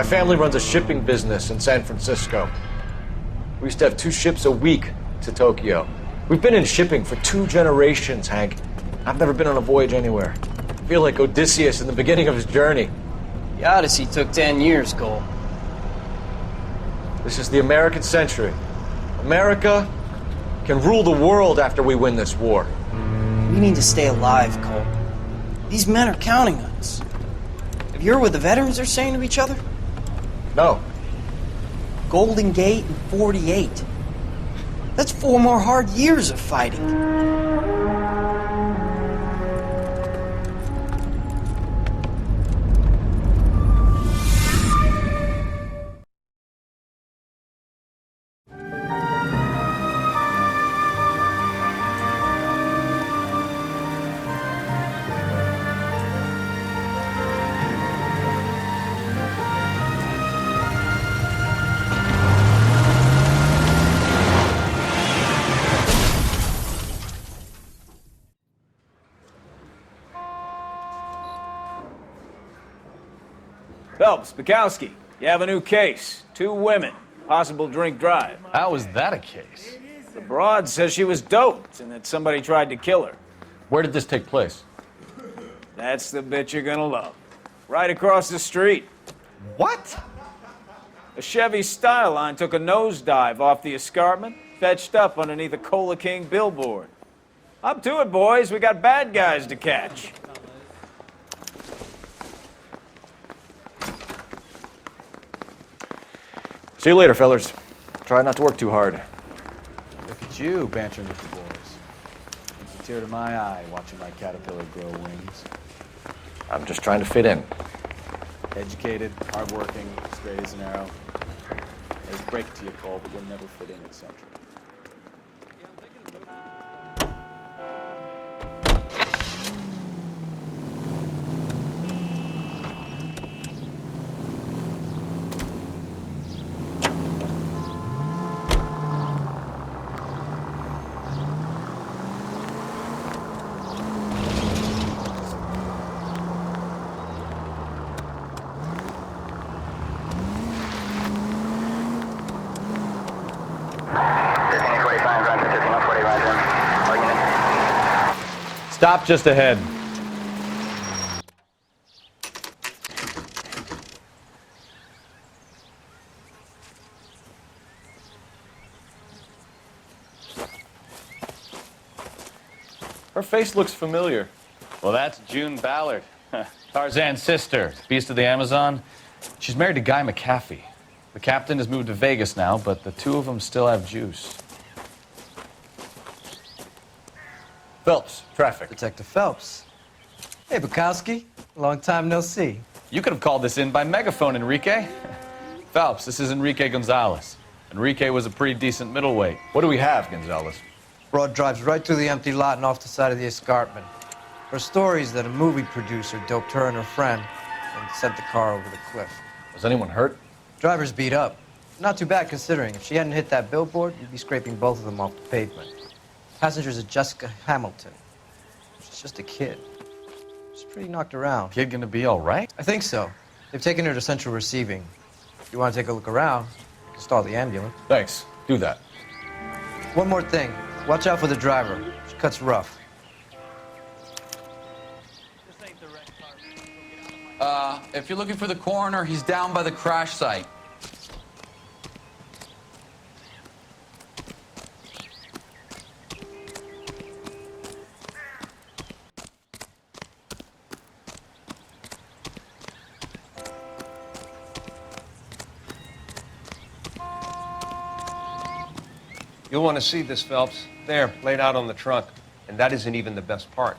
My family runs a shipping business in San Francisco. We used to have 2 ships a week to Tokyo. We've been in shipping for 2 generations, Hank. I've never been on a voyage anywhere. I feel like Odysseus in the beginning of his journey. The Odyssey took 10 years, Cole. This is the American century. America can rule the world after we win this war. We need to stay alive, Cole. These men are counting on us. Have you heard what the veterans are saying to each other? No. Golden Gate and 48. That's 4 more hard years of fighting. Phelps, Bukowski, you have a new case. 2 women, possible drink drive. How is that a case? The broad says she was doped and that somebody tried to kill her. Where did this take place? That's the bit you're gonna love. Right across the street. What? A Chevy Styline took a nosedive off the escarpment, fetched up underneath a Cola King billboard. Up to it, boys. We got bad guys to catch. See you later, fellas. Try not to work too hard. Look at you bantering with the boys. It's a tear to my eye watching my caterpillar grow wings. I'm just trying to fit in. Educated, hardworking, straight as an arrow. I just break it to you, Cole, but you'll never fit in at Central. Stop just ahead. Her face looks familiar. Well, that's June Ballard, Tarzan's sister, beast of the Amazon. She's married to Guy McAfee. The captain has moved to Vegas now, but the 2 of them still have juice. Phelps, traffic. Detective Phelps. Hey, Bukowski. Long time no see. You could have called this in by megaphone, Enrique. Phelps, this is Enrique Gonzalez. Enrique was a pretty decent middleweight. What do we have, Gonzalez? Broad drives right through the empty lot and off the side of the escarpment. Her story is that a movie producer doped her and her friend and sent the car over the cliff. Was anyone hurt? Driver's beat up. Not too bad considering. If she hadn't hit that billboard, you'd be scraping both of them off the pavement. Passenger's a Jessica Hamilton. She's just a kid. She's pretty knocked around. Kid gonna be all right? I think so. They've taken her to Central Receiving. If you want to take a look around, you can stall the ambulance. Thanks. Do that. One more thing. Watch out for the driver. She cuts rough. If you're looking for the coroner, he's down by the crash site. You'll want to see this, Phelps. There, laid out on the trunk. And that isn't even the best part.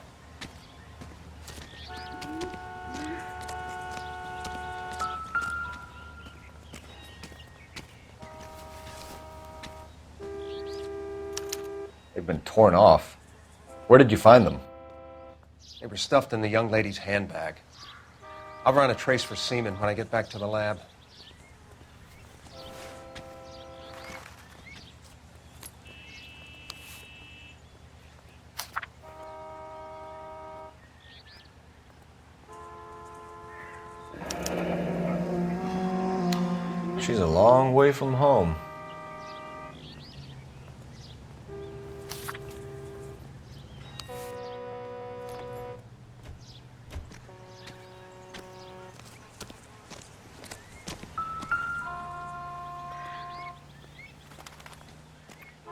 They've been torn off. Where did you find them? They were stuffed in the young lady's handbag. I'll run a trace for semen when I get back to the lab. She's a long way from home.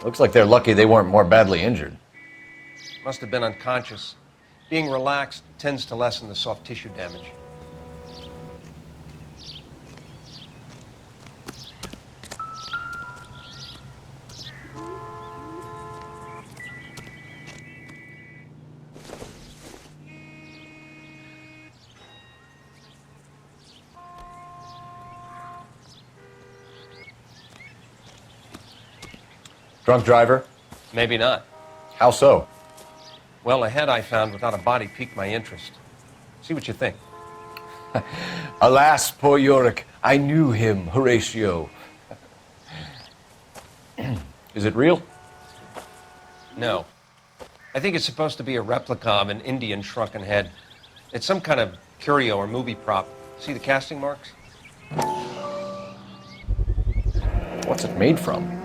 Looks like they're lucky they weren't more badly injured. Must have been unconscious. Being relaxed tends to lessen the soft tissue damage. Drunk driver? Maybe not. How so? Well, a head I found without a body piqued my interest. See what you think. Alas, poor Yorick, I knew him, Horatio. Is it real? No. I think it's supposed to be a replica of an Indian shrunken head. It's some kind of curio or movie prop. See the casting marks? What's it made from?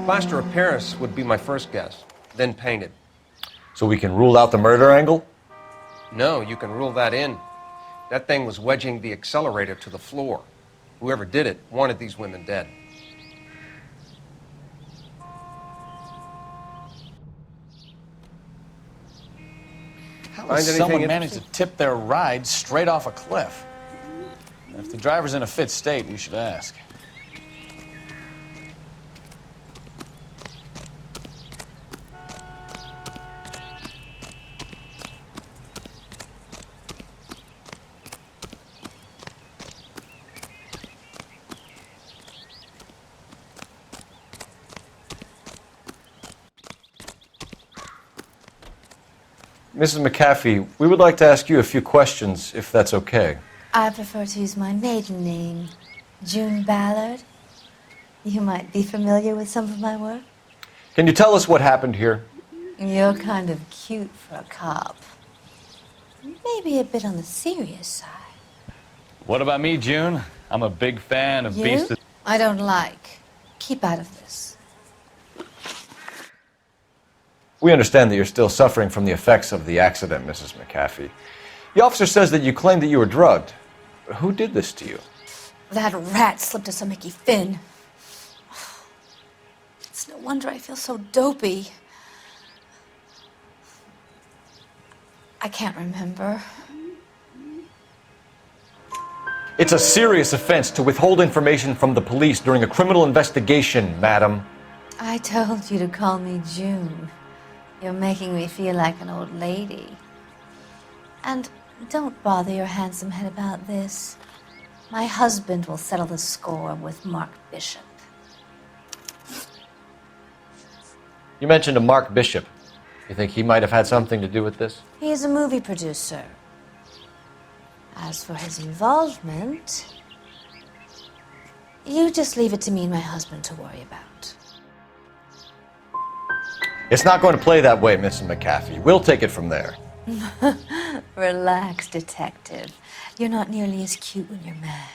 Plaster of Paris would be my first guess, then painted. So we can rule out the murder angle? No, you can rule that in. That thing was wedging the accelerator to the floor. Whoever did it wanted these women dead. How Find does anything someone manage to interesting? tip their ride straight off a cliff? If the driver's in a fit state, we should ask. Mrs. McAfee, we would like to ask you a few questions, if that's okay. I prefer to use my maiden name, June Ballard. You might be familiar with some of my work. Can you tell us what happened here? You're kind of cute for a cop. Maybe a bit on the serious side. What about me, June? I'm a big fan of You? Beast of... I don't like. Keep out of this. We understand that you're still suffering from the effects of the accident, Mrs. McAfee. The officer says that you claimed that you were drugged. Who did this to you? That rat slipped us a Mickey Finn. It's no wonder I feel so dopey. I can't remember. It's a serious offense to withhold information from the police during a criminal investigation, madam. I told you to call me June. You're making me feel like an old lady. And don't bother your handsome head about this. My husband will settle the score with Mark Bishop. You mentioned a Mark Bishop. You think he might have had something to do with this? He is a movie producer. As for his involvement, you just leave it to me and my husband to worry about. It's not going to play that way, Mrs. McAfee. We'll take it from there. Relax, detective. You're not nearly as cute when you're mad.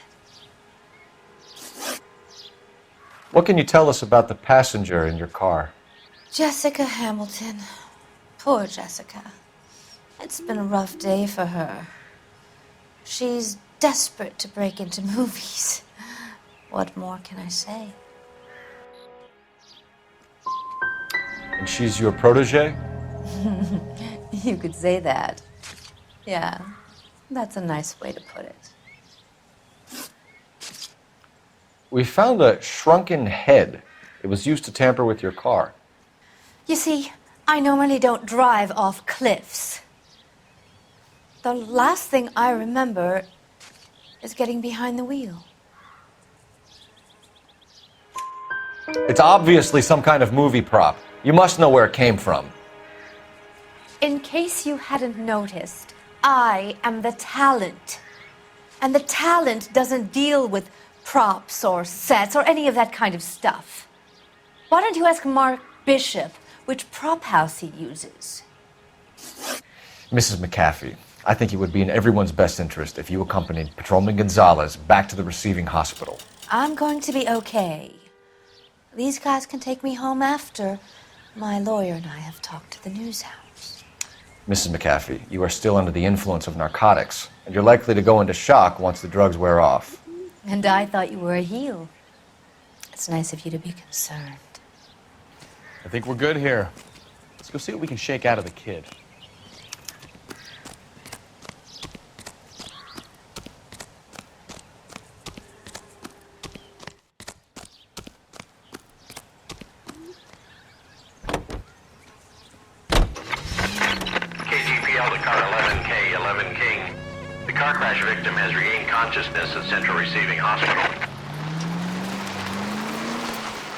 What can you tell us about the passenger in your car? Jessica Hamilton. Poor Jessica. It's been a rough day for her. She's desperate to break into movies. What more can I say? And she's your protege? You could say that. Yeah, that's a nice way to put it. We found a shrunken head. It was used to tamper with your car. You see, I normally don't drive off cliffs. The last thing I remember is getting behind the wheel. It's obviously some kind of movie prop. You must know where it came from. In case you hadn't noticed, I am the talent. And the talent doesn't deal with props or sets or any of that kind of stuff. Why don't you ask Mark Bishop which prop house he uses? Mrs. McAfee, I think it would be in everyone's best interest if you accompanied Patrolman Gonzalez back to the receiving hospital. I'm going to be okay. These guys can take me home after my lawyer and I have talked to the news house. Mrs. McAfee, you are still under the influence of narcotics, and you're likely to go into shock once the drugs wear off. And I thought you were a heel. It's nice of you to be concerned. I think we're good here. Let's go see what we can shake out of the kid. KGPL to car 11K, 11 King. The car crash victim has regained consciousness at Central Receiving Hospital.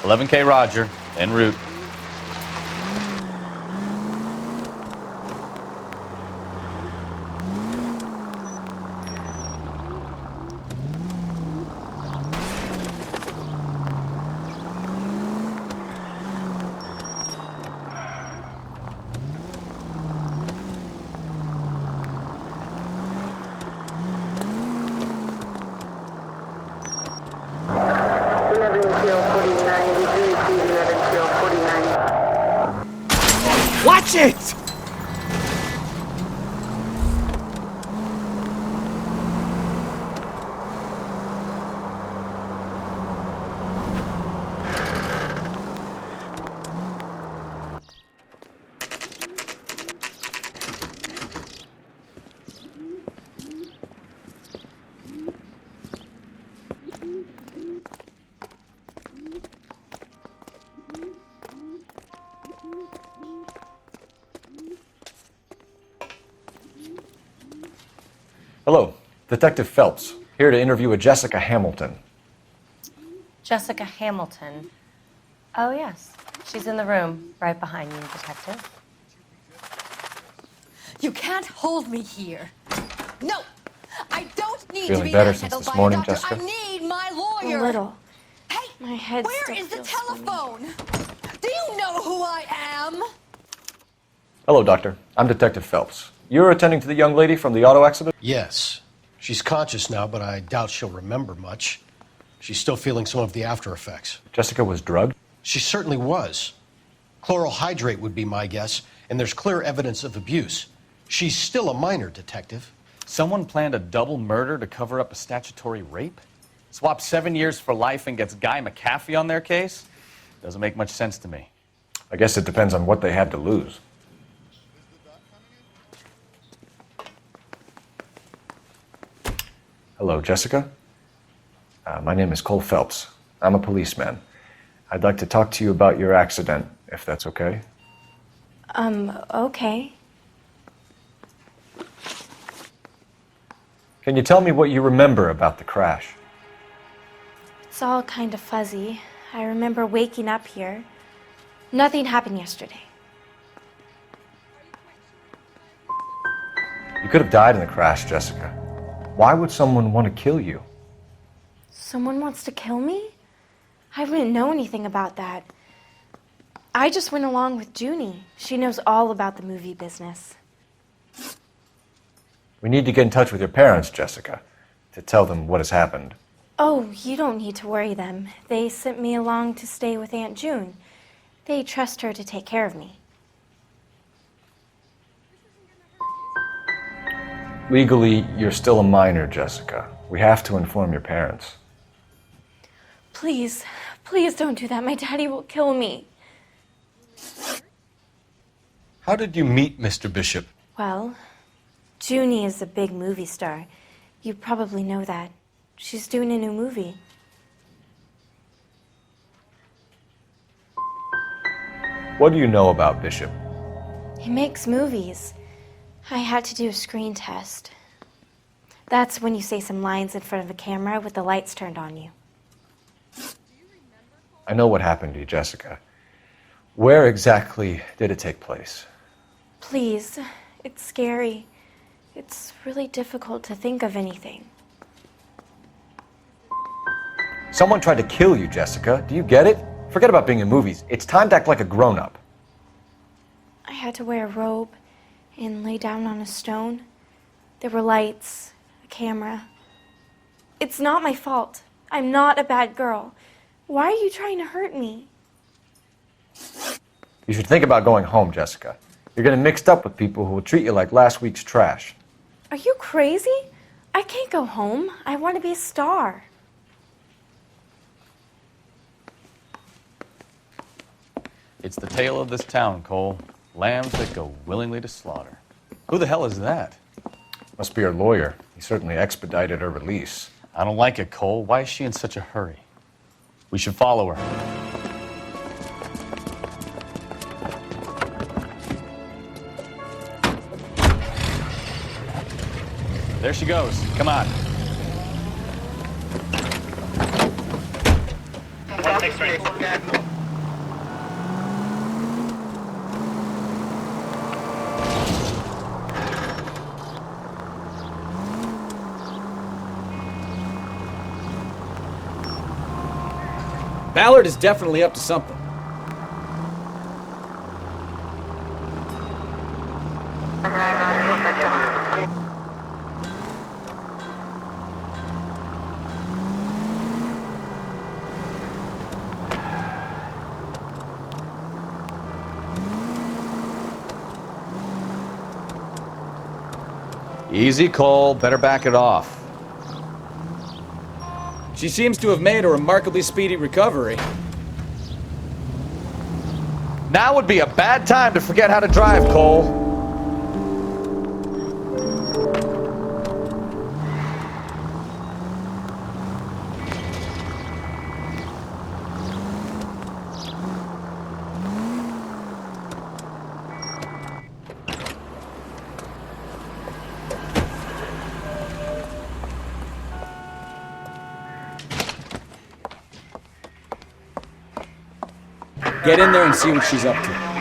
11K Roger, en route. Watch it! Hello, Detective Phelps, here to interview a Jessica Hamilton. Jessica Hamilton. Oh, yes. She's in the room right behind you, Detective. You can't hold me here. No! I don't need to Feeling be better since handled this by morning, a doctor. Jessica? I need my lawyer. A little. Hey, My head where still is the feels telephone? Do you know who I am? Hello, Doctor. I'm Detective Phelps. You're attending to the young lady from the auto accident? Yes. She's conscious now, but I doubt she'll remember much. She's still feeling some of the after effects. Jessica was drugged? She certainly was. Chloral hydrate would be my guess, and there's clear evidence of abuse. She's still a minor, Detective. Someone planned a double murder to cover up a statutory rape? Swap 7 years for life and gets Guy McAfee on their case? Doesn't make much sense to me. I guess it depends on what they had to lose. Hello, Jessica. My name is Cole Phelps. I'm a policeman. I'd like to talk to you about your accident, if that's okay. Okay. Can you tell me what you remember about the crash? It's all kind of fuzzy. I remember waking up here. Nothing happened yesterday. You could have died in the crash, Jessica. Why would someone want to kill you? Someone wants to kill me? I wouldn't know anything about that. I just went along with Junie. She knows all about the movie business. We need to get in touch with your parents, Jessica, to tell them what has happened. Oh, you don't need to worry them. They sent me along to stay with Aunt June. They trust her to take care of me. Legally, you're still a minor, Jessica. We have to inform your parents. Please, please don't do that. My daddy will kill me. How did you meet Mr. Bishop? Well, Junie is a big movie star. You probably know that. She's doing a new movie. What do you know about Bishop? He makes movies. I had to do a screen test. That's when you say some lines in front of a camera with the lights turned on you. I know what happened to you, Jessica. Where exactly did it take place? Please, it's scary. It's really difficult to think of anything. Someone tried to kill you, Jessica. Do you get it? Forget about being in movies. It's time to act like a grown-up. I had to wear a robe and lay down on a stone. There were lights, a camera. It's not my fault. I'm not a bad girl. Why are you trying to hurt me? You should think about going home, Jessica. You're getting mixed up with people who will treat you like last week's trash. Are you crazy? I can't go home. I want to be a star. It's the tale of this town, Cole. Lambs that go willingly to slaughter. Who the hell is that? Must be her lawyer. He certainly expedited her release. I don't like it, Cole. Why is she in such a hurry? We should follow her. There she goes. Come on. Ballard is definitely up to something. Easy, Cole. Better back it off. She seems to have made a remarkably speedy recovery. Now would be a bad time to forget how to drive, Cole. Get in there and see what she's up to.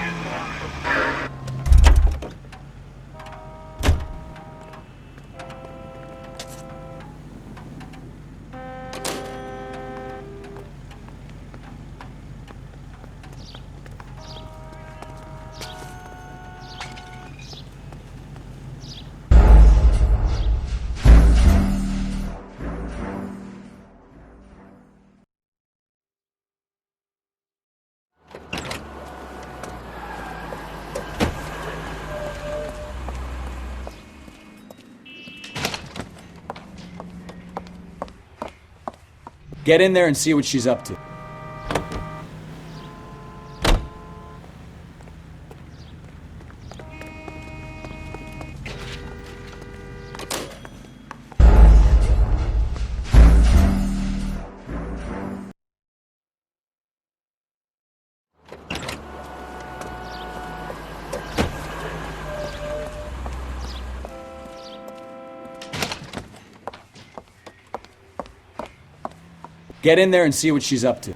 Get in there and see what she's up to. Get in there and see what she's up to.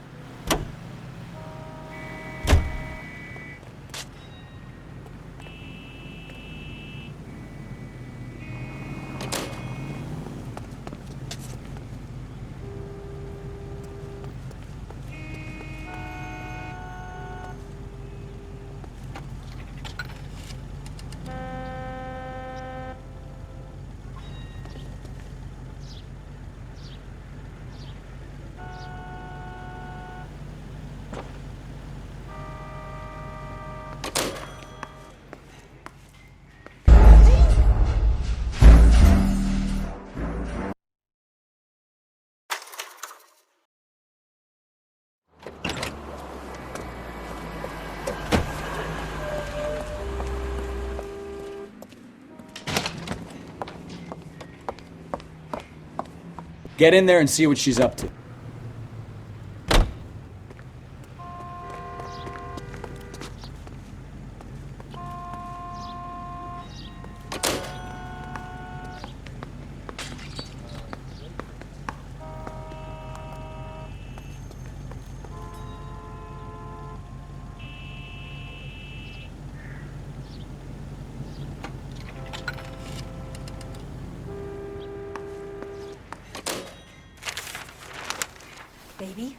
Get in there and see what she's up to. Baby?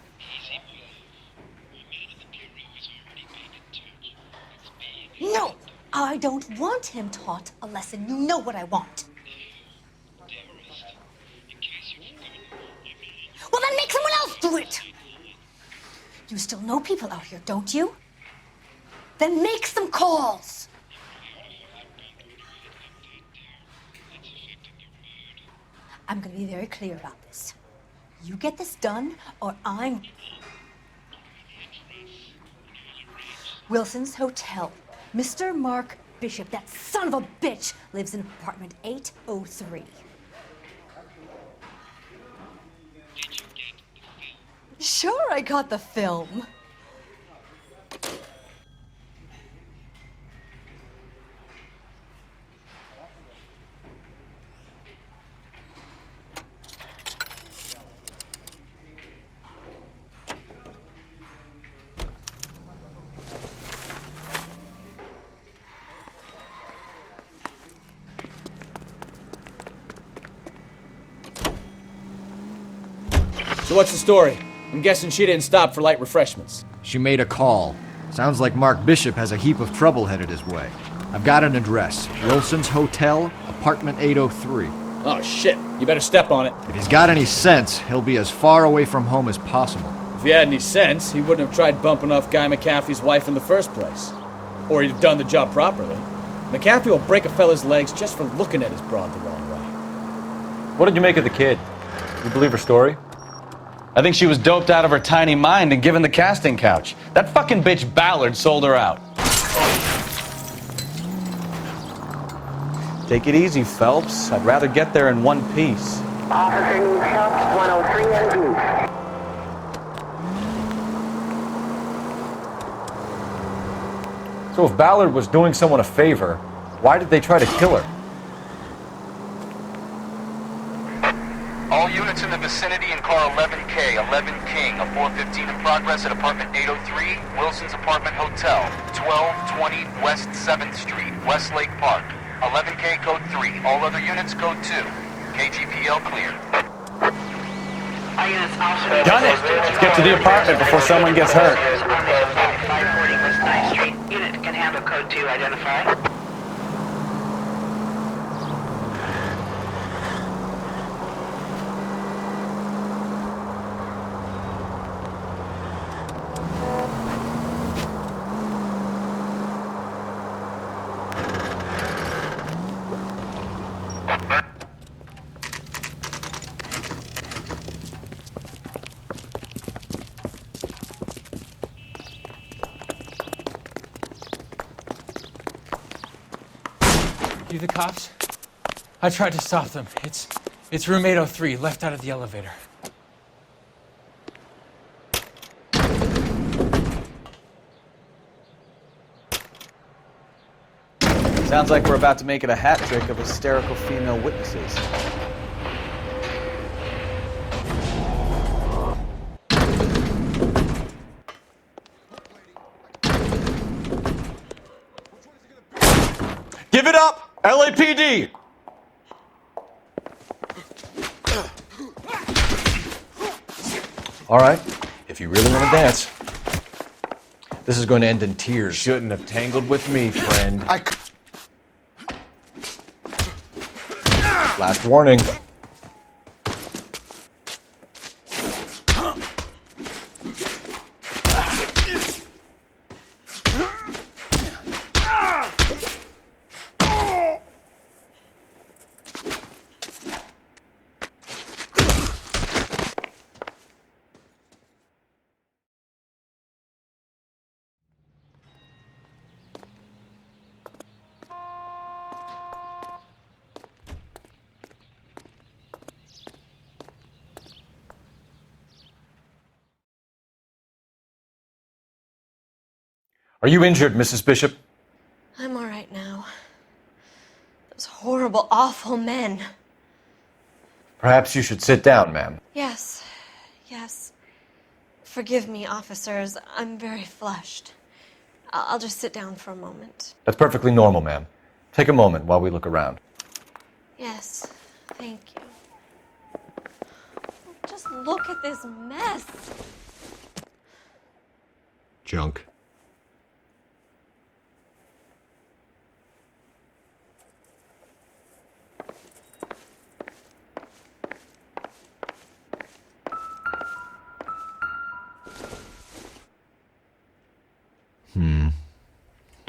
No! I don't want him taught a lesson. You know what I want. Well, then make do it. You still know people out here, don't you? Then make some calls. I'm going to be very clear about this. You get this done, or I'm... Wilson's Hotel. Mr. Mark Bishop, that son of a bitch, lives in apartment 803. Sure, I got the film. So what's the story? I'm guessing she didn't stop for light refreshments. She made a call. Sounds like Mark Bishop has a heap of trouble headed his way. I've got an address. Wilson's Hotel, apartment 803. Oh shit, you better step on it. If he's got any sense, he'll be as far away from home as possible. If he had any sense, he wouldn't have tried bumping off Guy McAfee's wife in the first place. Or he'd have done the job properly. McAfee will break a fella's legs just for looking at his broad the wrong way. What did you make of the kid? You believe her story? I think she was doped out of her tiny mind and given the casting couch. That fucking bitch Ballard sold her out. Take it easy, Phelps. I'd rather get there in one piece. Officer needs help, 103 and Blue. So if Ballard was doing someone a favor, why did they try to kill her? All units in the vicinity in car 11K, 11 King, a 415 in progress at apartment 803, Wilson's Apartment Hotel, 1220 West 7th Street, Westlake Park. 11K code 3, all other units code 2. KGPL clear. Done it! Let's get to the apartment before someone gets hurt. 540 West 9th Street. Unit can handle code 2, identify. You the cops? I tried to stop them. It's room 803, left out of the elevator. Sounds like we're about to make it a hat trick of hysterical female witnesses. Give it up! LAPD! All right, if you really want to dance, this is going to end in tears. Shouldn't have tangled with me, friend. Last warning. Are you injured, Mrs. Bishop? I'm all right now. Those horrible, awful men. Perhaps you should sit down, ma'am. Yes. Forgive me, officers. I'm very flushed. I'll just sit down for a moment. That's perfectly normal, ma'am. Take a moment while we look around. Yes, thank you. Just look at this mess. Junk.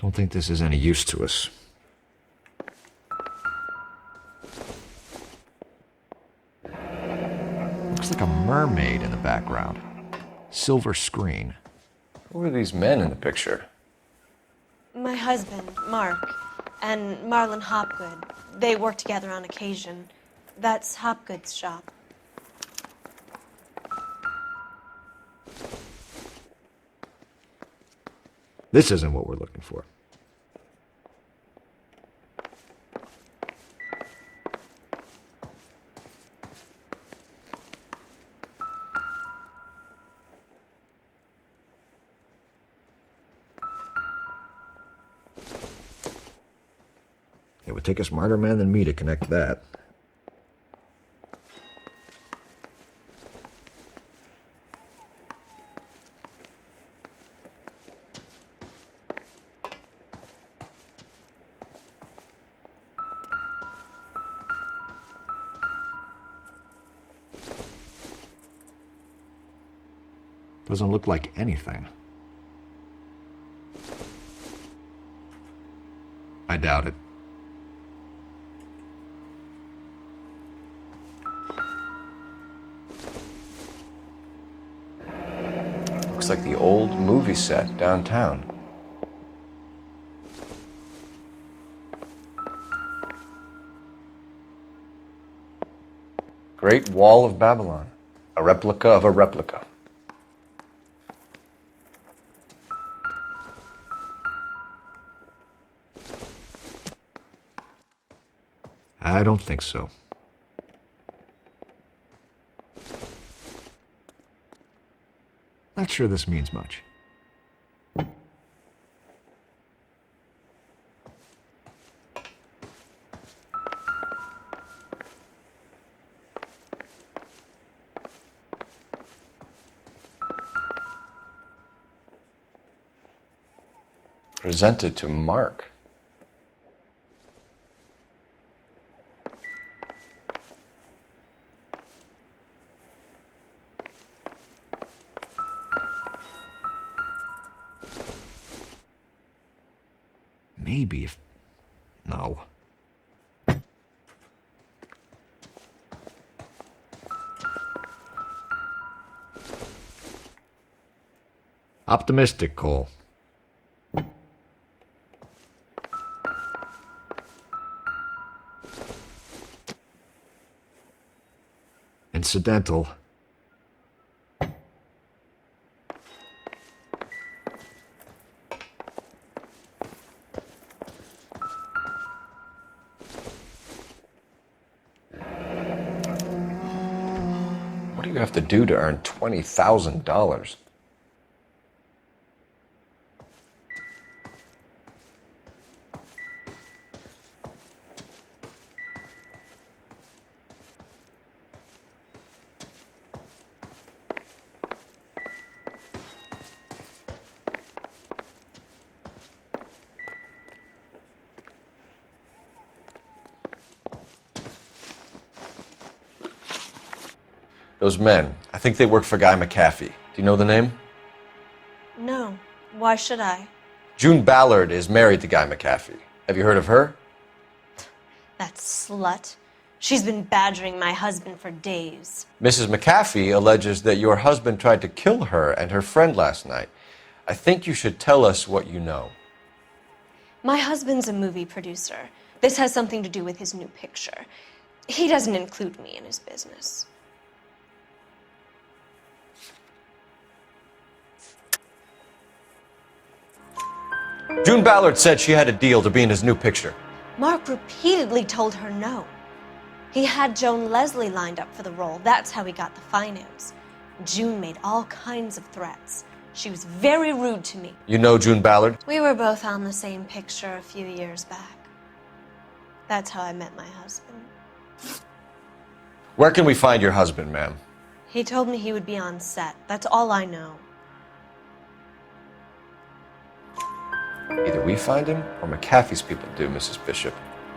Don't think this is any use to us. Looks like a mermaid in the background. Silver screen. Who are these men in the picture? My husband, Mark, and Marlon Hopgood. They work together on occasion. That's Hopgood's shop. This isn't what we're looking for. It would take a smarter man than me to connect that. Doesn't look like anything. I doubt it. Looks like the old movie set downtown. Great Wall of Babylon. A replica of a replica. I don't think so. Not sure this means much. Presented to Mark. Maybe if... No. Optimistic, Cole. Incidental. What do you have to do to earn $20,000? Those men, I think they work for Guy McAfee. Do you know the name? No. Why should I? June Ballard is married to Guy McAfee. Have you heard of her? That slut. She's been badgering my husband for days. Mrs. McAfee alleges that your husband tried to kill her and her friend last night. I think you should tell us what you know. My husband's a movie producer. This has something to do with his new picture. He doesn't include me in his business. June Ballard said she had a deal to be in his new picture. Mark repeatedly told her no. He had Joan Leslie lined up for the role. That's how he got the finance. June made all kinds of threats. She was very rude to me. You know June Ballard? We were both on the same picture a few years back. That's how I met my husband. Where can we find your husband, ma'am? He told me he would be on set. That's all I know. Either we find him or McAfee's people do, Mrs. Bishop.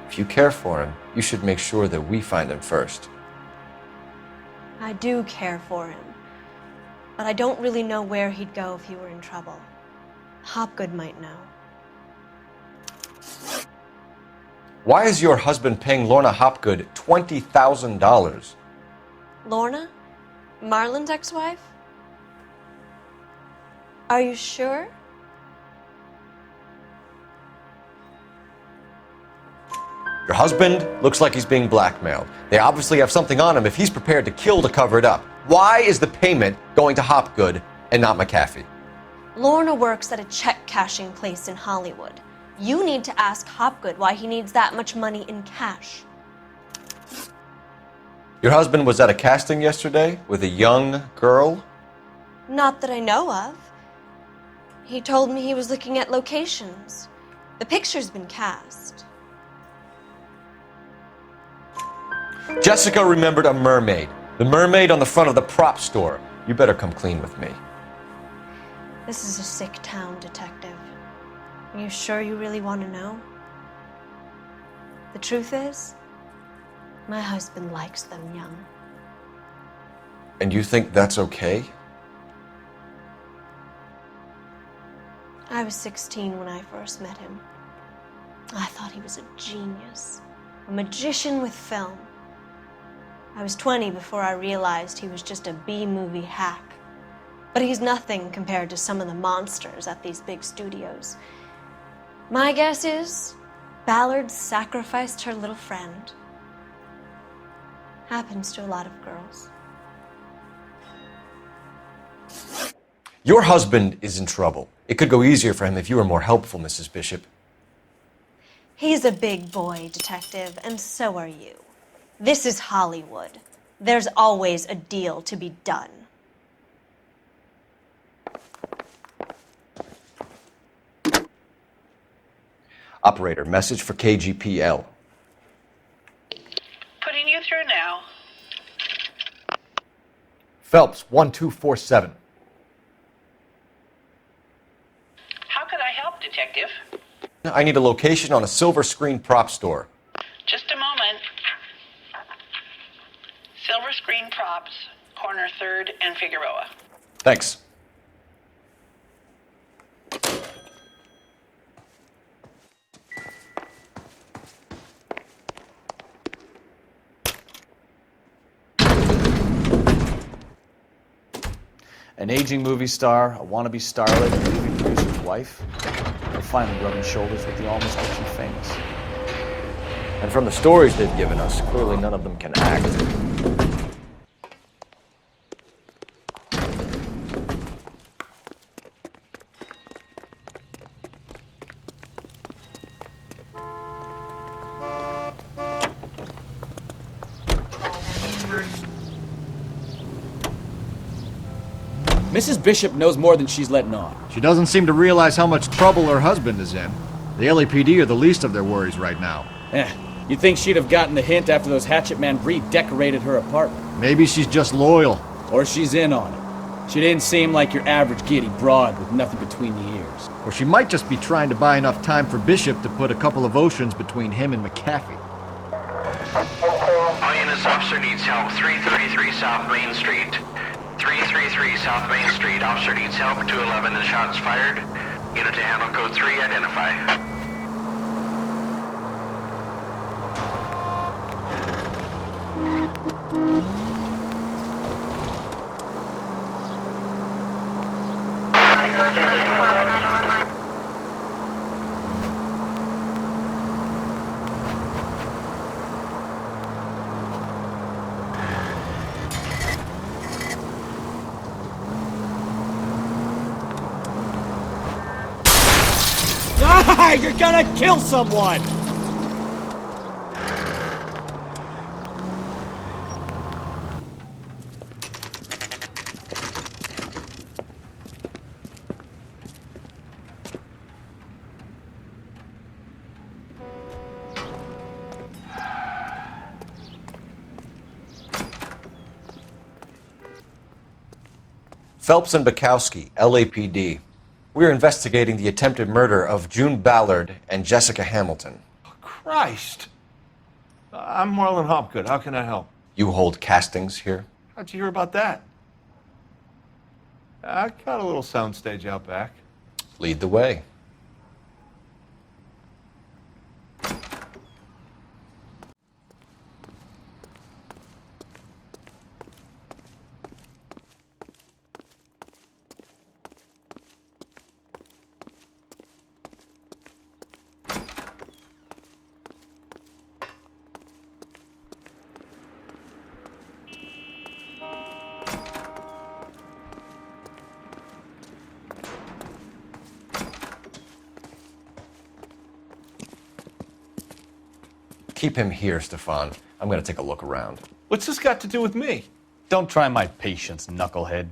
If you care for him, you should make sure that we find him first. I do care for him, but I don't really know where he'd go if he were in trouble. Hopgood might know. Why is your husband paying Lorna Hopgood $20,000? Lorna? Marlon's ex-wife? Are you sure? Your husband looks like he's being blackmailed. They obviously have something on him if he's prepared to kill to cover it up. Why is the payment going to Hopgood and not McAfee? Lorna works at a check-cashing place in Hollywood. You need to ask Hopgood why he needs that much money in cash. Your husband was at a casting yesterday with a young girl? Not that I know of. He told me he was looking at locations. The picture's been cast. Jessica remembered a mermaid. The mermaid on the front of the prop store. You better come clean with me. This is a sick town, Detective. Are you sure you really want to know? The truth is, my husband likes them young. And you think that's okay? I was 16 when I first met him. I thought he was a genius, a magician with film. I was 20 before I realized he was just a B-movie hack. But he's nothing compared to some of the monsters at these big studios. My guess is Ballard sacrificed her little friend. Happens to a lot of girls. Your husband is in trouble. It could go easier for him if you were more helpful, Mrs. Bishop. He's a big boy, Detective, and so are you. This is Hollywood. There's always a deal to be done. Operator, message for KGPL. Putting you through now. Phelps, 1247. How could I help, Detective? I need a location on a silver screen prop store. Just a moment. Silver Screen Props, corner 3rd and Figueroa. Thanks. An aging movie star, a wannabe starlet, a movie producer's wife. They're finally rubbing shoulders with the almost rich and famous. And from the stories they've given us, clearly none of them can act. Mrs. Bishop knows more than she's letting on. She doesn't seem to realize how much trouble her husband is in. The LAPD are the least of their worries right now. You'd think she'd have gotten the hint after those hatchet men redecorated her apartment. Maybe she's just loyal. Or she's in on it. She didn't seem like your average giddy broad with nothing between the ears. Or she might just be trying to buy enough time for Bishop to put a couple of oceans between him and McAfee. All units, officer needs help. 333 South Main Street. 333 South Main Street. Officer needs help. 211 and shots fired. Unit to handle code 3, identify. Ah, you're gonna kill someone! Phelps and Bukowski, LAPD. We're investigating the attempted murder of June Ballard and Jessica Hamilton. Christ! I'm Marlon Hopgood. How can I help? You hold castings here? How'd you hear about that? I got a little soundstage out back. Lead the way. Keep him here, Stefan. I'm gonna take a look around. What's this got to do with me? Don't try my patience, knucklehead.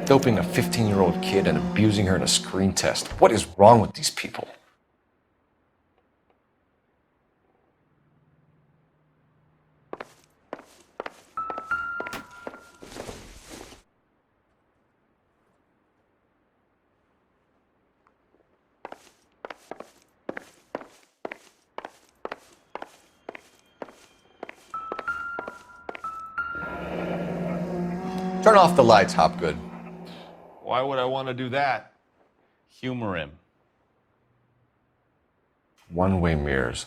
Doping a 15-year-old kid and abusing her in a screen test. What is wrong with these people? Turn off the lights, Hopgood. Why would I want to do that? Humor him. One-way mirrors.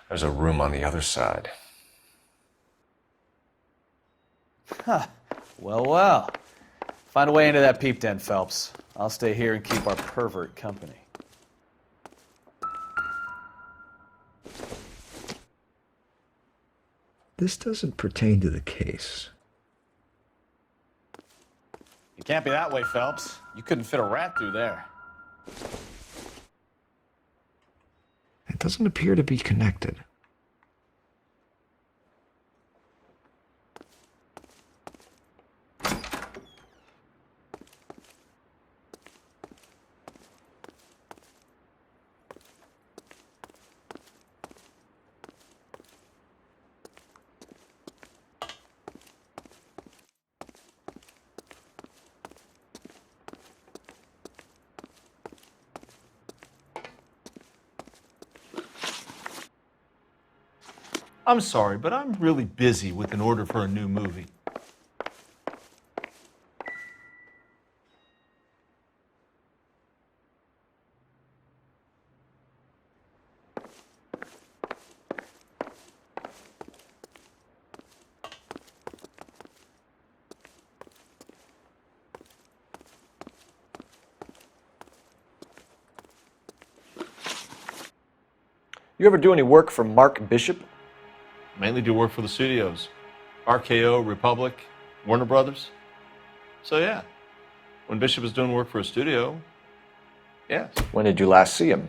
There's a room on the other side. Huh. Well, well. Find a way into that peep den, Phelps. I'll stay here and keep our pervert company. This doesn't pertain to the case. You can't be that way, Phelps. You couldn't fit a rat through there. It doesn't appear to be connected. I'm sorry, but I'm really busy with an order for a new movie. You ever do any work for Mark Bishop? Mainly do work for the studios. RKO, Republic, Warner Brothers. So yeah, when Bishop was doing work for a studio, yes. When did you last see him?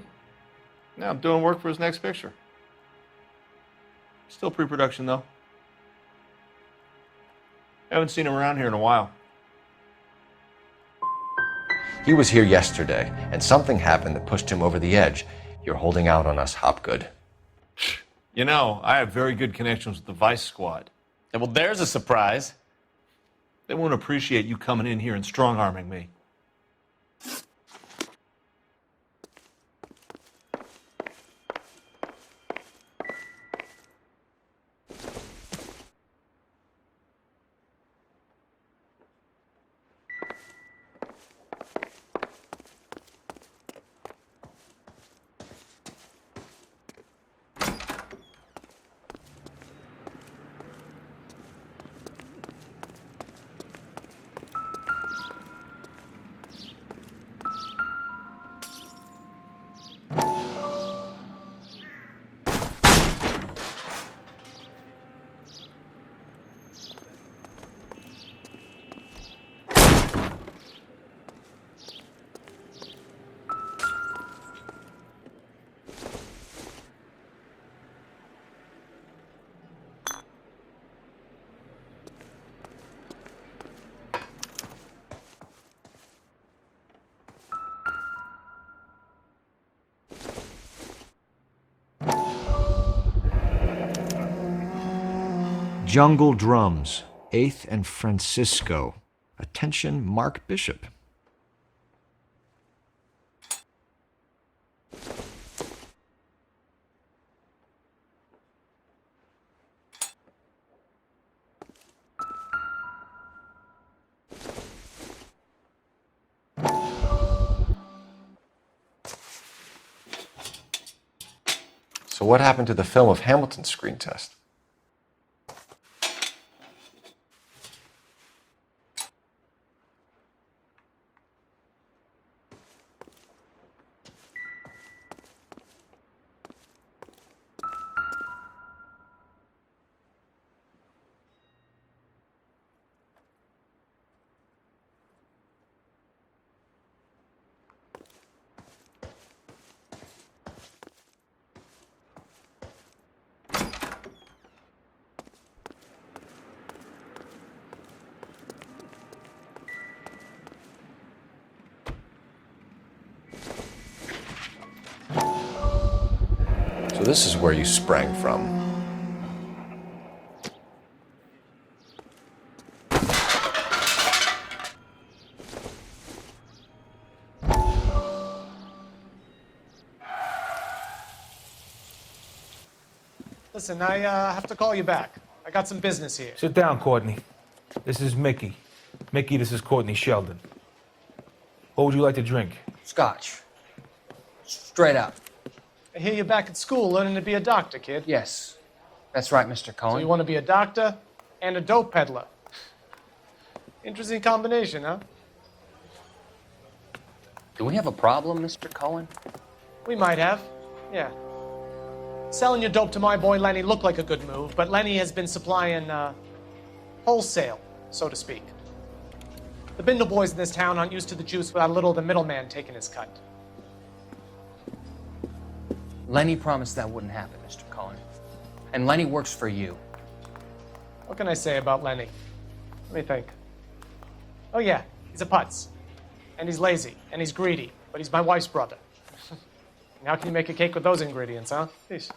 Now I'm doing work for his next picture. Still pre-production though. Haven't seen him around here in a while. He was here yesterday, and something happened that pushed him over the edge. You're holding out on us, Hopgood. You know, I have very good connections with the Vice Squad. Well, there's a surprise. They won't appreciate you coming in here and strong-arming me. Jungle Drums, 8th and Francisco. Attention, Mark Bishop. So what happened to the film of Hamilton's screen test? So this is where you sprang from. Listen, I have to call you back. I got some business here. Sit down, Courtney. This is Mickey. Mickey, this is Courtney Sheldon. What would you like to drink? Scotch. Straight up. I hear you're back at school learning to be a doctor, kid. Yes. That's right, Mr. Cohen. So you want to be a doctor and a dope peddler. Interesting combination, huh? Do we have a problem, Mr. Cohen? We might have, yeah. Selling your dope to my boy Lenny looked like a good move, but Lenny has been supplying, wholesale, so to speak. The Bindle boys in this town aren't used to the juice without a little of the middleman taking his cut. Lenny promised that wouldn't happen, Mr. Cohen. And Lenny works for you. What can I say about Lenny? Let me think. Oh yeah, he's a putz. And he's lazy, and he's greedy, but he's my wife's brother. And how can you make a cake with those ingredients, huh? Jeez.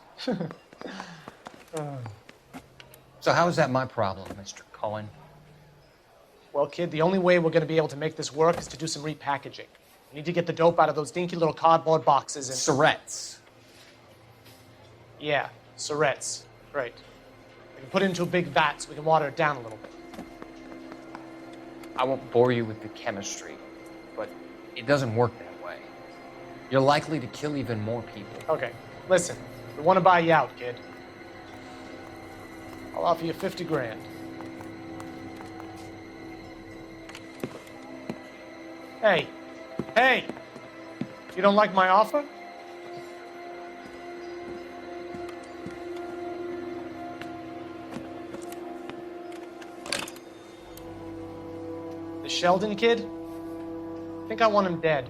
So how is that my problem, Mr. Cohen? Well, kid, the only way we're going to be able to make this work is to do some repackaging. We need to get the dope out of those dinky little cardboard boxes and... Surrettes. Yeah, Surrettes. Right. We can put it into a big vat so we can water it down a little bit. I won't bore you with the chemistry, but it doesn't work that way. You're likely to kill even more people. Okay, listen. We want to buy you out, kid. I'll offer you 50 grand. Hey. Hey! You don't like my offer? The Sheldon kid? I think I want him dead.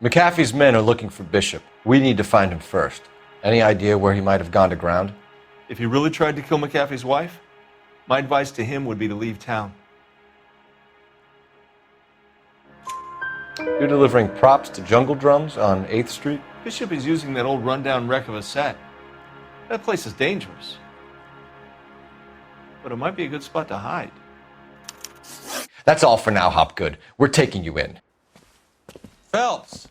McAfee's men are looking for Bishop. We need to find him first. Any idea where he might have gone to ground? If he really tried to kill McAfee's wife, my advice to him would be to leave town. You're delivering props to Jungle Drums on 8th Street? Bishop is using that old rundown wreck of a set. That place is dangerous. But it might be a good spot to hide. That's all for now, Hopgood. We're taking you in. Phelps!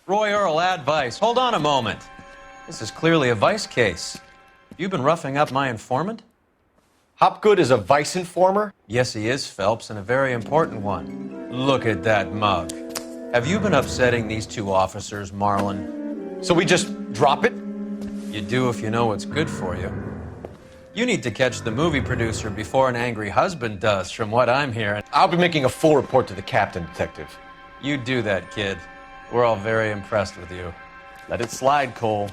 Roy Earl, advice. Hold on a moment. This is clearly a vice case. You've been roughing up my informant? Hopgood is a vice informer? Yes, he is, Phelps, and a very important one. Look at that mug. Have you been upsetting these two officers, Marlin? So we just drop it? You do if you know what's good for you. You need to catch the movie producer before an angry husband does, from what I'm hearing. I'll be making a full report to the captain, Detective. You do that, kid. We're all very impressed with you. Let it slide, Cole.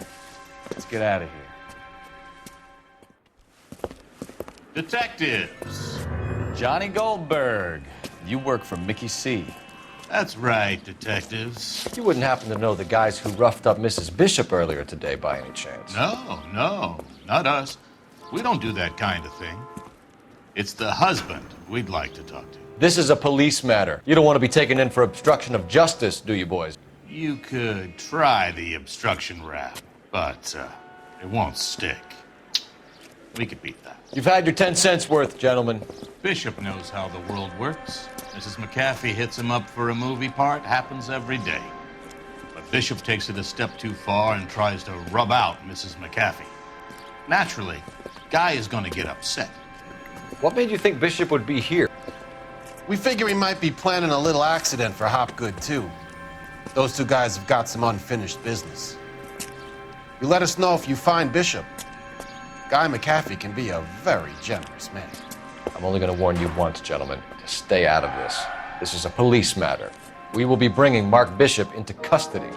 Let's get out of here. Detectives. Johnny Goldberg. You work for Mickey C. That's right, detectives. You wouldn't happen to know the guys who roughed up Mrs. Bishop earlier today by any chance? No, not us. We don't do that kind of thing. It's the husband we'd like to talk to. This is a police matter. You don't want to be taken in for obstruction of justice, do you, boys? You could try the obstruction rap, but it won't stick. We could beat that. You've had your 10 cents worth, gentlemen. Bishop knows how the world works. Mrs. McAfee hits him up for a movie part. Happens every day. But Bishop takes it a step too far and tries to rub out Mrs. McAfee. Naturally, Guy is going to get upset. What made you think Bishop would be here? We figure he might be planning a little accident for Hopgood, too. Those two guys have got some unfinished business. You let us know if you find Bishop. Guy McAfee can be a very generous man. I'm only going to warn you once, gentlemen, to stay out of this. This is a police matter. We will be bringing Mark Bishop into custody.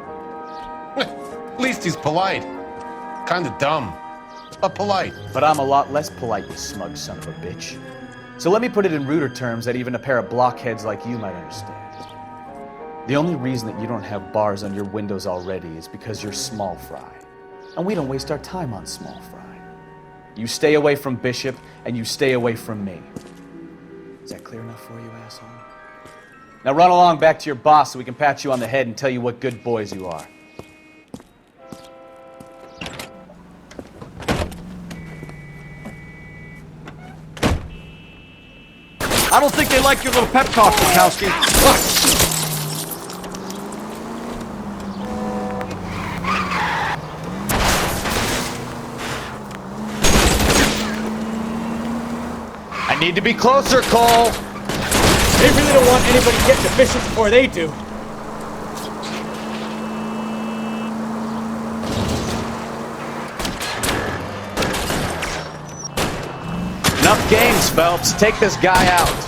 At least he's polite. Kind of dumb, but polite. But I'm a lot less polite, you smug son of a bitch. So let me put it in ruder terms that even a pair of blockheads like you might understand. The only reason that you don't have bars on your windows already is because you're small fry. And we don't waste our time on small fry. You stay away from Bishop, and you stay away from me. Is that clear enough for you, asshole? Now run along back to your boss so we can pat you on the head and tell you what good boys you are. I don't think they like your little pep talk, Bukowski. I need to be closer, Cole. They really don't want anybody to get to Bishop before they do. Enough games, Phelps. Take this guy out.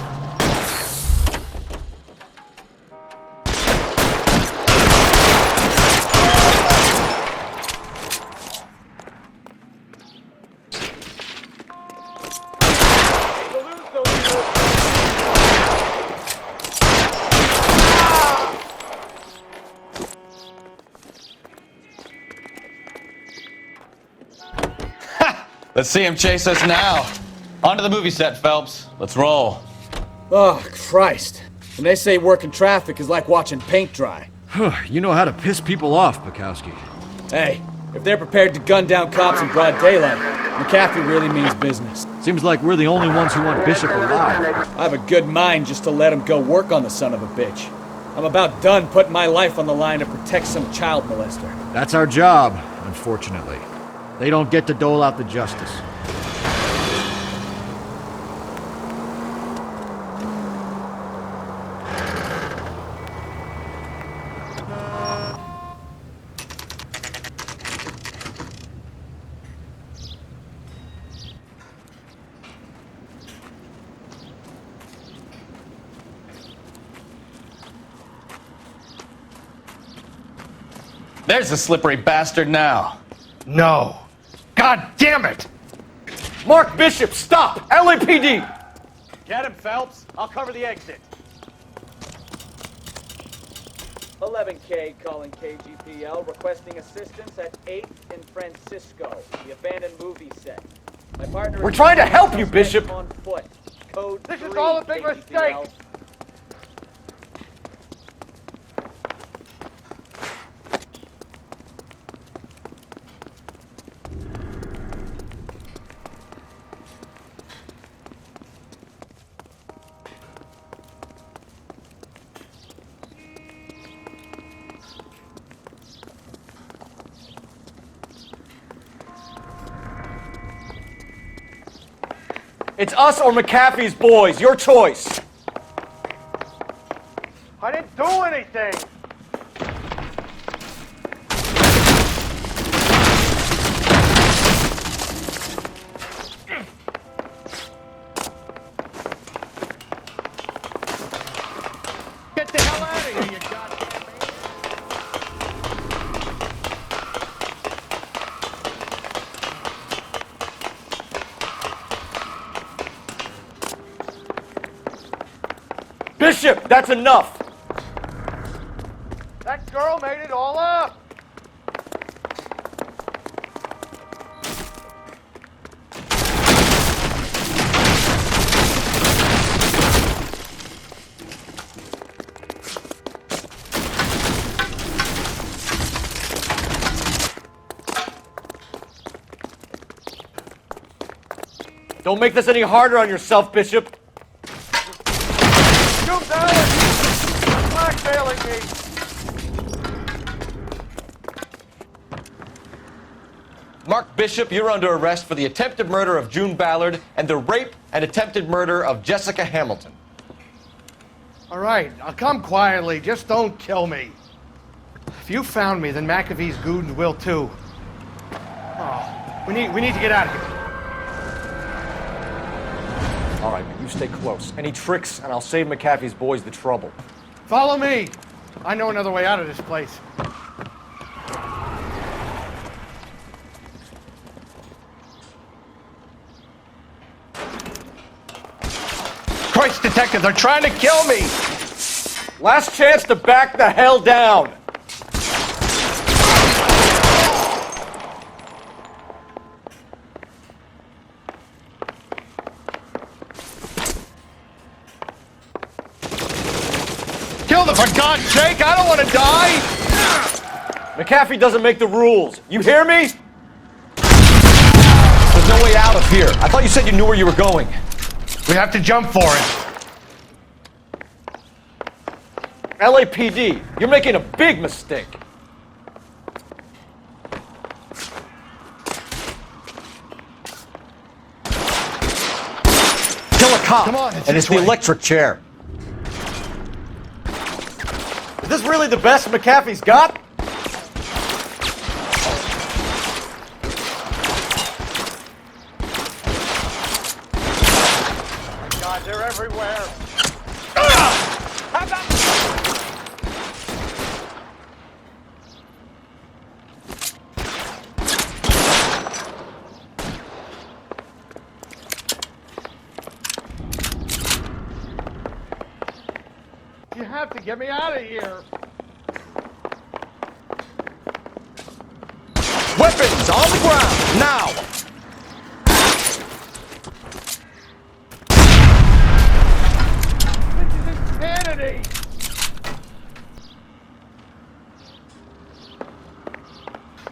Let's see him chase us now. Onto the movie set, Phelps. Let's roll. Oh, Christ. When they say working traffic is like watching paint dry. You know how to piss people off, Bukowski. Hey, if they're prepared to gun down cops in broad daylight, McAfee really means business. Seems like we're the only ones who want Bishop alive. I have a good mind just to let him go work on the son of a bitch. I'm about done putting my life on the line to protect some child molester. That's our job, unfortunately. They don't get to dole out the justice. There's the slippery bastard now. No. God damn it! Mark Bishop, stop! LAPD! Get him, Phelps. I'll cover the exit. 11K calling KGPL, requesting assistance at 8th and Francisco, the abandoned movie set. My partner We're trying to help you, Bishop! On foot. Code This 3, is all a big KGPL. mistake! It's us or McAfee's boys. Your choice. I didn't do anything. Get the hell out of here, you goddamn Bishop, that's enough. That girl made it all up. Don't make this any harder on yourself, Bishop. Shoot that! Blackmailing me! Mark Bishop, you're under arrest for the attempted murder of June Ballard and the rape and attempted murder of Jessica Hamilton. All right, I'll come quietly. Just don't kill me. If you found me, then McAfee's goons will too. Oh, we need to get out of here. All right, but you stay close. Any tricks, and I'll save McAfee's boys the trouble. Follow me. I know another way out of this place. Christ, detective, they're trying to kill me! Last chance to back the hell down! Kill them, for God's sake! I don't want to die! McAfee doesn't make the rules. You hear me? There's no way out of here. I thought you said you knew where you were going. We have to jump for it. LAPD, you're making a big mistake. Kill a cop, Come on, and it's the electric chair. Is this really the best McAfee's got? God, they're everywhere. You have to get me out of here. Weapons on the ground, now! Insanity!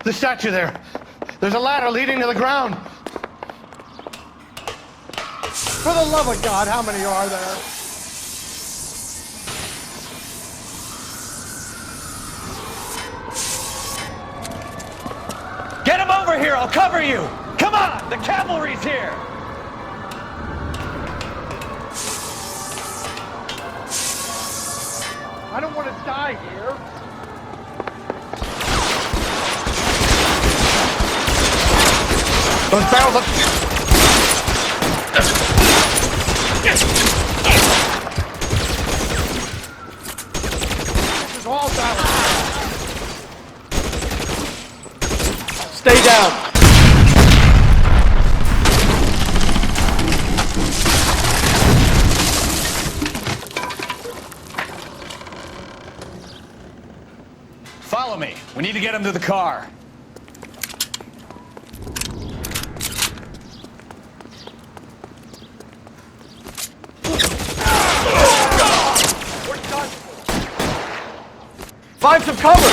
The statue there. There's a ladder leading to the ground. For the love of God, how many are there? Get him over here, I'll cover you! Come on, the cavalry's here! I don't want to die here. Those barrels up. This is all down. Stay down. Follow me. We need to get him to the car. Find some cover.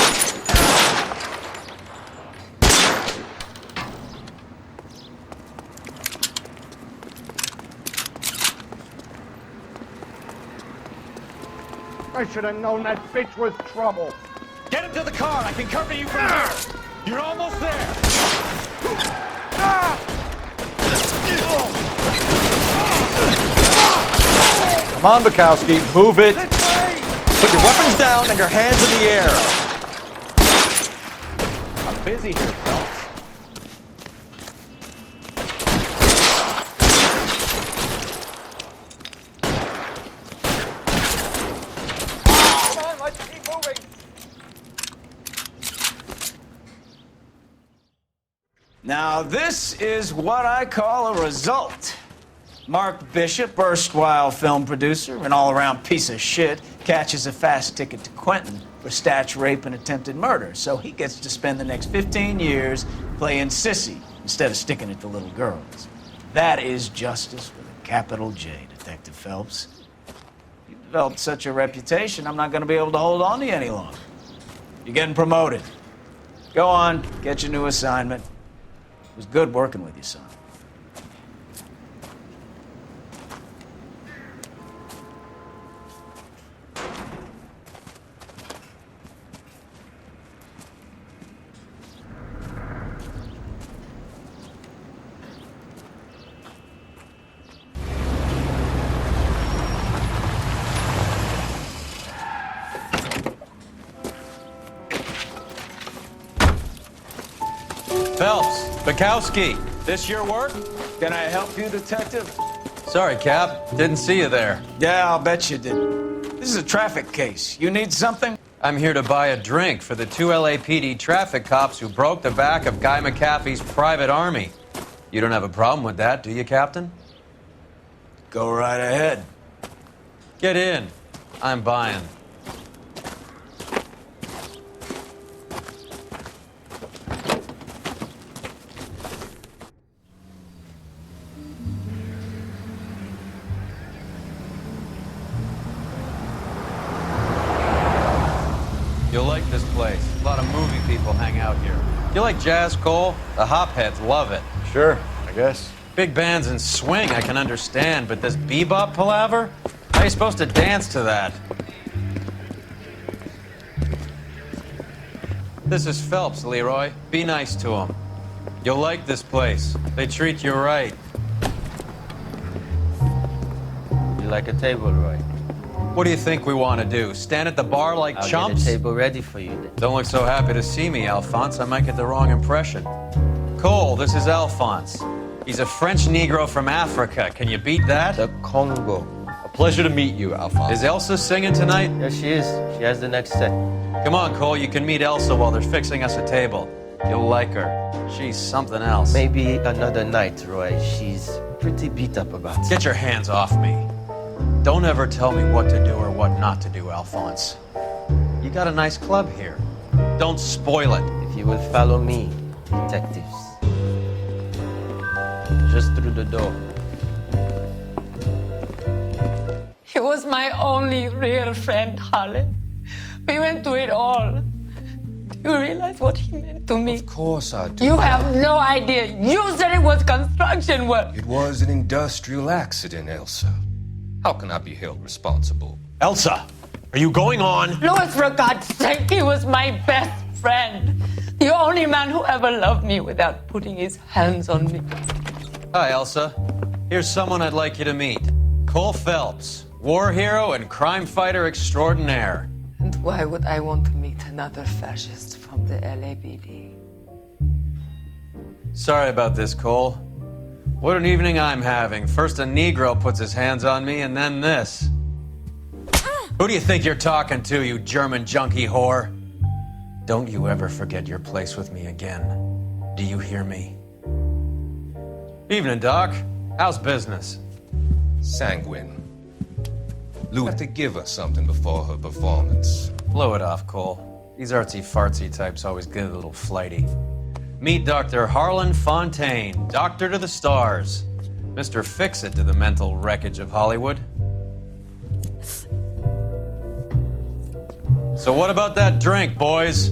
I should have known that bitch was trouble. Get him to the car. I can cover you from here. You're almost there. Come on, Bukowski, move it. Put your weapons down and your hands in the air. I'm busy here, Phelps. Come on, let's keep moving. Now, this is what I call a result. Mark Bishop, erstwhile film producer and all-around piece of shit, catches a fast ticket to Quentin for statch rape and attempted murder, so he gets to spend the next 15 years playing sissy instead of sticking it to little girls. That is justice with a capital J, Detective Phelps. You've developed such a reputation, I'm not going to be able to hold on to you any longer. You're getting promoted. Go on, get your new assignment. It was good working with you, son. Phelps, Bukowski, this your work? Can I help you, Detective? Sorry, Cap. Didn't see you there. Yeah, I'll bet you did. This is a traffic case. You need something? I'm here to buy a drink for the 2 LAPD traffic cops who broke the back of Guy McAfee's private army. You don't have a problem with that, do you, Captain? Go right ahead. Get in. I'm buying. You'll like this place. A lot of movie people hang out here. You like jazz, Cole? The hopheads love it. Sure, I guess. Big bands and swing, I can understand, but this bebop palaver? How are you supposed to dance to that? This is Phelps, Leroy. Be nice to him. You'll like this place. They treat you right. You like a table, Roy? What do you think we want to do? Stand at the bar like I'll chumps? get a table ready for you then. Don't look so happy to see me, Alphonse. I might get the wrong impression. Cole, this is Alphonse. He's a French Negro from Africa. Can you beat that? The Congo. A pleasure to meet you, Alphonse. Is Elsa singing tonight? Yes, she is. She has the next set. Come on, Cole. You can meet Elsa while they're fixing us a table. You'll like her. She's something else. Maybe another night, Roy. She's pretty beat up about it. Get your hands off me. Don't ever tell me what to do or what not to do, Alphonse. You got a nice club here. Don't spoil it. If you will follow me, detectives. Just through the door. He was my only real friend, Harlan. We went through it all. Do you realize what he meant to me? Of course I do. You have no idea. You said it was construction work. It was an industrial accident, Elsa. How can I be held responsible? Elsa, are you going on? Louis, for God's sake, he was my best friend. The only man who ever loved me without putting his hands on me. Hi, Elsa. Here's someone I'd like you to meet. Cole Phelps, war hero and crime fighter extraordinaire. And why would I want to meet another fascist from the LAPD? Sorry about this, Cole. What an evening I'm having. First a Negro puts his hands on me, and then this. Who do you think you're talking to, you German junkie whore? Don't you ever forget your place with me again. Do you hear me? Evening, Doc. How's business? Sanguine. Lou had to give her something before her performance. Blow it off, Cole. These artsy-fartsy types always get a little flighty. Meet Dr. Harlan Fontaine, doctor to the stars. Mr. Fix-It to the mental wreckage of Hollywood. So what about that drink, boys?